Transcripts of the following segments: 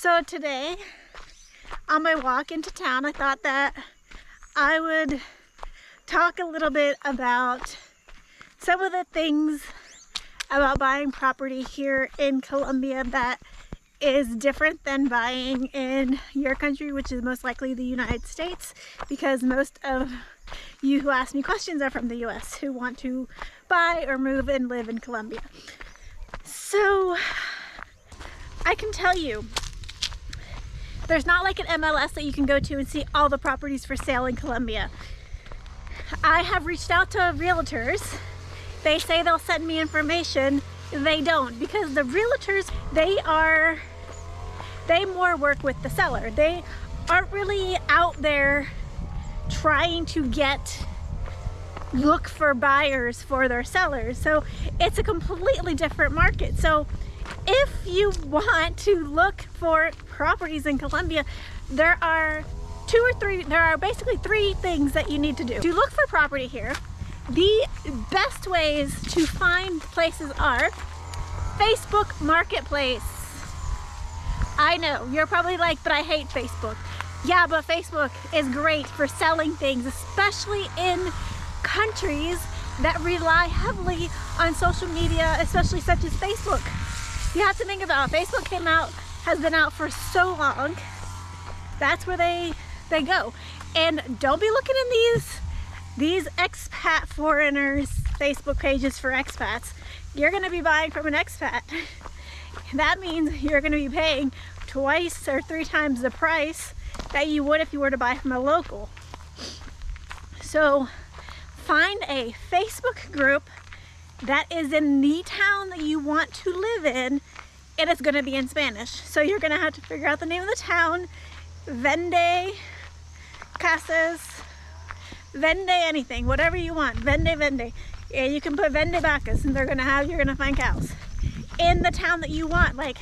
So today, on my walk into town, I thought that I would talk a little bit about some of the things about buying property here in Colombia that is different than buying in your country, which is most likely the United States, because most of you who ask me questions are from the US who want to buy or move and live in Colombia. So I can tell you, there's not like an MLS that you can go to and see all the properties for sale in Colombia. I have reached out to realtors. They say they'll send me information. They don't, because the realtors, they more work with the seller. They aren't really out there trying to look for buyers for their sellers. So it's a completely different market. So if you want to look for properties in Colombia, there are basically three things that you need to do. To look for property here, the best ways to find places are Facebook Marketplace. I know, you're probably like, but I hate Facebook. Yeah, but Facebook is great for selling things, especially in countries that rely heavily on social media, especially such as Facebook. You have to think about it. Facebook has been out for so long. That's where they go. And don't be looking in these expat foreigners Facebook pages for expats. You're gonna be buying from an expat. That means you're gonna be paying twice or three times the price that you would if you were to buy from a local. So find a Facebook group that is in the town that you want to live in, and it's going to be in Spanish. So you're going to have to figure out the name of the town, vende casas, vende anything, whatever you want, vende. And you can put vende vacas, and you're going to find cows in the town that you want, like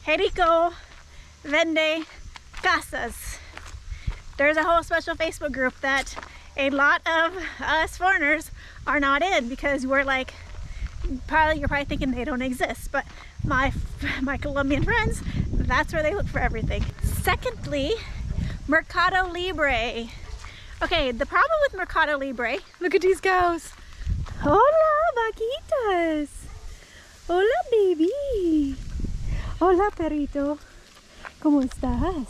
Jericho vende casas. There's a whole special Facebook group that a lot of us foreigners are not in, because we're like, you're probably thinking they don't exist, but my Colombian friends, that's where they look for everything. Secondly, Mercado Libre. Okay, the problem with Mercado Libre, look at these cows. Hola, vaquitas. Hola, baby. Hola, perrito. ¿Cómo estás?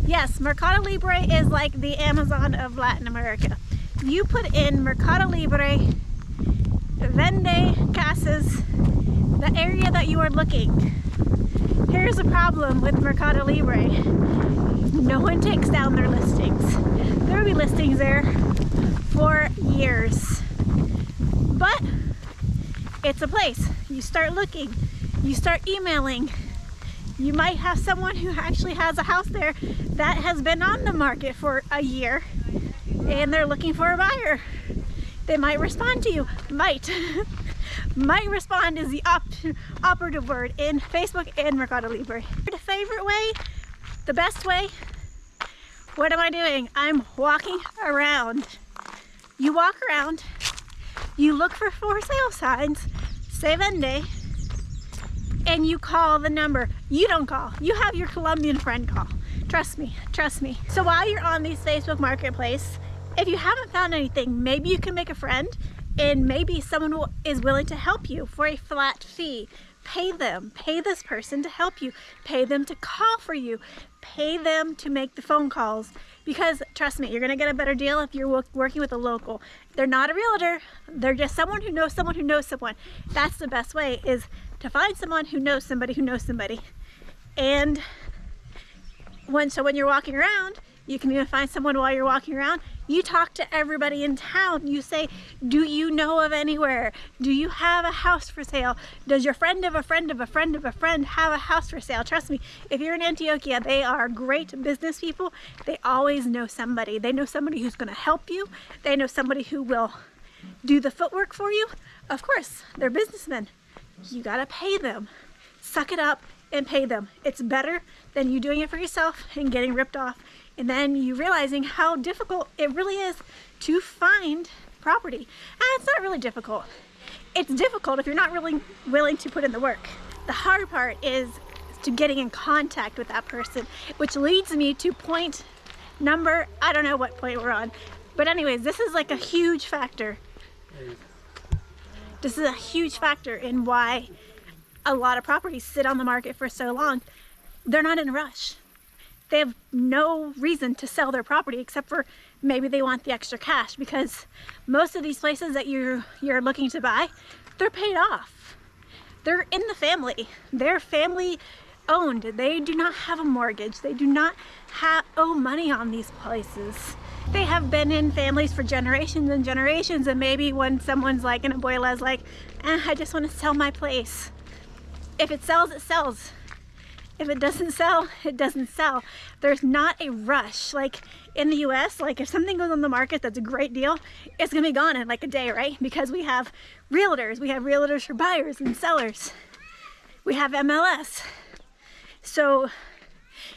Yes, Mercado Libre is like the Amazon of Latin America. You put in Mercado Libre, vende casas, the area that you are looking. Here's the problem with Mercado Libre. No one takes down their listings. There will be listings there for years. But it's a place. You start looking, you start emailing. You might have someone who actually has a house there that has been on the market for a year, and they're looking for a buyer. They might respond to you. Might respond is the operative word in Facebook and Mercado Libre. The favorite way, the best way, what am I doing? I'm walking around. You walk around, you look for sale signs, say vende, and you call the number. You don't call. You have your Colombian friend call. Trust me, trust me. So while you're on these Facebook Marketplace, if you haven't found anything, maybe you can make a friend, and maybe someone is willing to help you for a flat fee. Pay them. Pay this person to help you. Pay them to call for you. Pay them to make the phone calls. Because trust me, you're going to get a better deal if you're working with a local. They're not a realtor. They're just someone who knows someone who knows someone. That's the best way, is to find someone who knows somebody who knows somebody. And when you're walking around, you can even find someone while you're walking around. You talk to everybody in town. You say, do you know of anywhere? Do you have a house for sale? Does your friend of a friend of a friend of a friend have a house for sale? Trust me, if you're in Antioquia, they are great business people. They always know somebody. They know somebody who's going to help you. They know somebody who will do the footwork for you. Of course, they're businessmen. You got to pay them. Suck it up and pay them. It's better than you doing it for yourself and getting ripped off, and then you realizing how difficult it really is to find property. And it's not really difficult. It's difficult if you're not really willing to put in the work. The hard part is to getting in contact with that person, which leads me to point number, I don't know what point we're on, but anyways, this is like a huge factor. This is a huge factor in why a lot of properties sit on the market for so long. They're not in a rush. They have no reason to sell their property except for maybe they want the extra cash, because most of these places that you're looking to buy, they're paid off. They're in the family. They're family owned. They do not have a mortgage. They do not owe money on these places. They have been in families for generations and generations, and maybe when someone's like, an abuela's like, I just want to sell my place. If it sells, it sells. If it doesn't sell, it doesn't sell. There's not a rush. Like in the US, like if something goes on the market that's a great deal, it's gonna be gone in like a day, right? Because we have realtors. We have realtors for buyers and sellers. We have MLS. So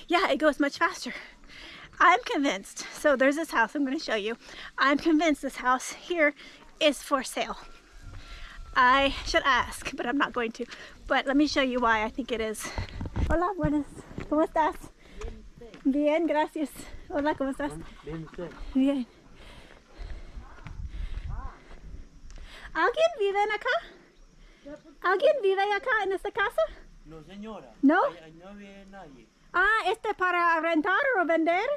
yeah, it goes much faster. I'm convinced, so there's this house I'm gonna show you. I'm convinced this house here is for sale. I should ask, but I'm not going to. But let me show you why I think it is. Hola, buenas. ¿Cómo estás? Bien, gracias. Hola, ¿cómo estás? Bien, usted. Bien. ¿Alguien vive acá? ¿Alguien vive acá en esta casa? No, señora. ¿No? No vive nadie. ¿Este para rentar o vender?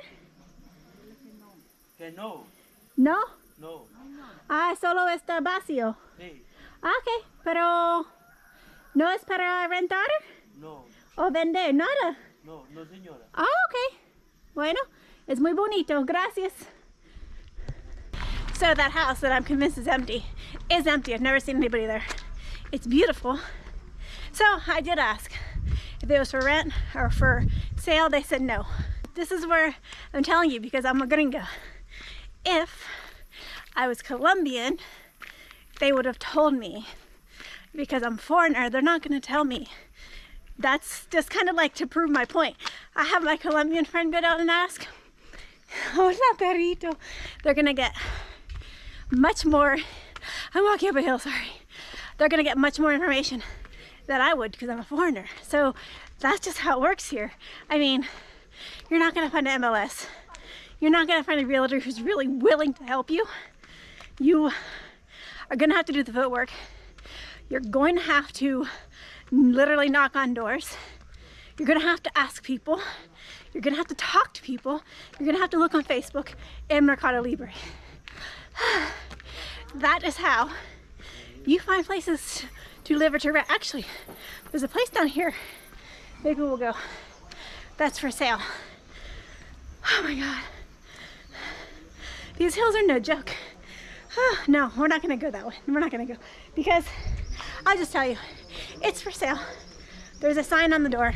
Que no. ¿No? No. Solo está vacío. Sí. Ok, pero ¿no es para rentar? No. ¿O vender? Nada. No, no, señora. Ok. Bueno, es muy bonito. Gracias. So that house that I'm convinced is empty. I've never seen anybody there. It's beautiful. So I did ask if it was for rent or for sale. They said no. This is where I'm telling you, because I'm a gringa. If I was Colombian, they would have told me. Because I'm foreigner, they're not going to tell me. That's just kind of like to prove my point. I have my Colombian friend go down and ask. Hola, perrito. They're going to get much more. I'm walking up a hill, sorry. They're going to get much more information than I would because I'm a foreigner. So that's just how it works here. I mean, you're not going to find an MLS. You're not going to find a realtor who's really willing to help you. You are going to have to do the footwork. You're going to have to literally knock on doors. You're going to have to ask people. You're going to have to talk to people. You're going to have to look on Facebook and Mercado Libre. That is how you find places to live or to rent. Actually, there's a place down here. Maybe we'll go. That's for sale. Oh my God. These hills are no joke. No, we're not gonna go that way. We're not gonna go because I'll just tell you, it's for sale. There's a sign on the door.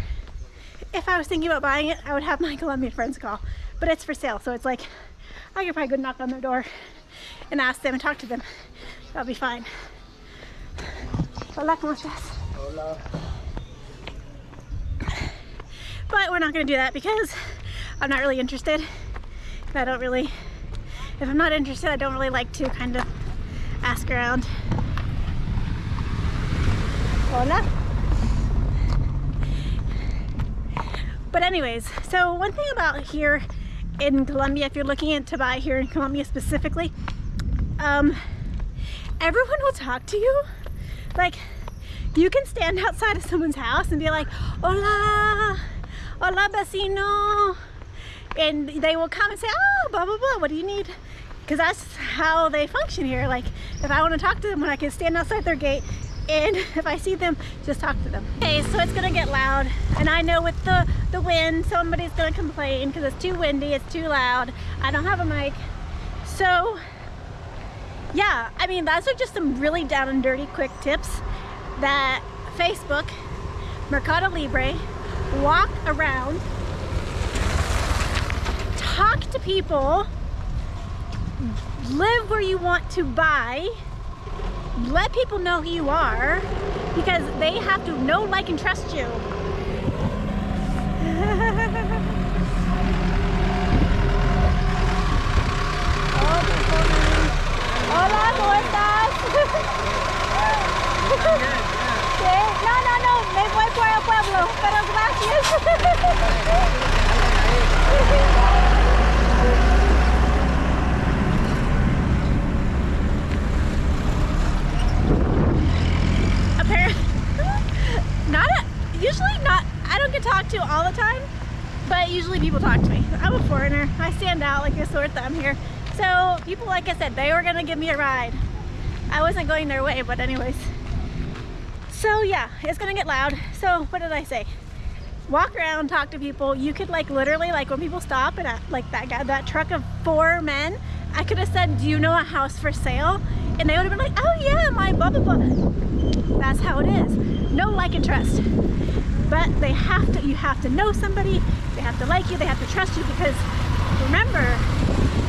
If I was thinking about buying it, I would have my Colombian friends call, but it's for sale. So it's like, I could probably go knock on their door and ask them and talk to them. That'll be fine. Hola, ¿cómo estás? Hola. But we're not gonna do that because I'm not really interested. If I'm not interested, I don't really like to kind of ask around. Hola. But anyways, so one thing about here in Colombia, if you're looking to buy here in Colombia specifically, everyone will talk to you. Like, you can stand outside of someone's house and be like, hola, hola vecino. And they will come and say, oh, blah, blah, blah, what do you need? Because that's how they function here. Like, if I want to talk to them, I can stand outside their gate, and if I see them, just talk to them. Okay, so it's gonna get loud, and I know with the wind, somebody's gonna complain because it's too windy, it's too loud. I don't have a mic. So, yeah, I mean, those are just some really down and dirty quick tips that Facebook, Mercado Libre, walk around, talk to people, live where you want to buy, let people know who you are, because they have to know, like, and trust you. Hola, ¿cómo estás? Sí, no, me voy por el pueblo, pero gracias. Apparently, usually not, I don't get talked to all the time, but usually people talk to me. I'm a foreigner, I stand out like a sore thumb here. So people, like I said, they were gonna give me a ride. I wasn't going their way, but anyways. So yeah, it's gonna get loud. So what did I say? Walk around, talk to people. You could like literally, like when people stop and like that truck of 4 men, I could have said, do you know a house for sale? And they would have been like, oh yeah, my blah blah blah. That's how it is. No like and trust. But they have to, you have to know somebody, they have to like you, they have to trust you, because remember,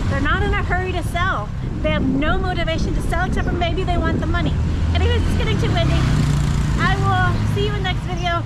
they're not in a hurry to sell. They have no motivation to sell except for maybe they want the money. Anyways, it's getting too windy. I will see you in the next video.